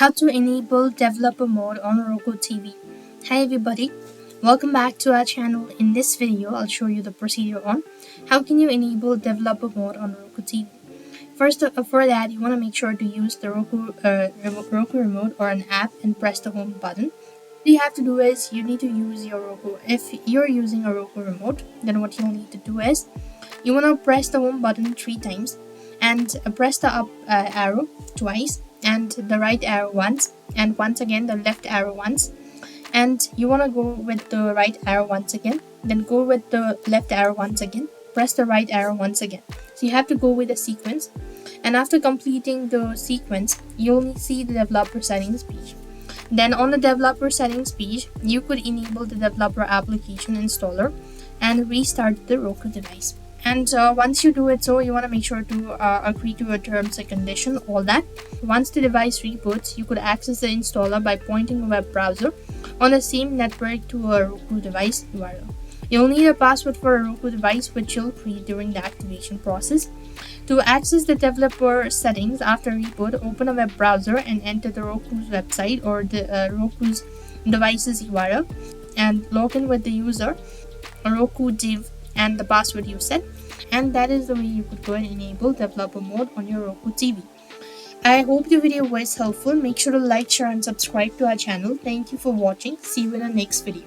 How to enable developer mode on Roku TV. Hi everybody, welcome back to our channel. In this video, I'll show you the procedure on how can you enable developer mode on Roku TV. First, for that, you want to make sure to use the Roku remote or an app and press the home button. What you have to do is you need to use your Roku. If you're using a Roku remote, then what you'll need to do is you want to press the home button 3 times and press the up arrow twice and the right arrow once, and once again the left arrow once, and you want to go with the right arrow once again, then go with the left arrow once again, press the right arrow once again. So you have to go with the sequence, and after completing the sequence you'll see the developer settings page. Then on the developer settings page you could enable the developer application installer and restart the Roku device. And once you do it, so you want to make sure to agree to your terms and condition, all that. Once the device reboots, you could access the installer by pointing a web browser on the same network to a Roku device URL. You'll need a password for a Roku device, which you'll create during the activation process. To access the developer settings after reboot, open a web browser and enter the Roku's website or the Roku's device's URL and log in with the user, a Roku div, and the password you set, and that is the way you could go and enable developer mode on your Roku TV. I hope the video was helpful. Make sure to like, share and subscribe to our channel. Thank you for watching. See you in the next video.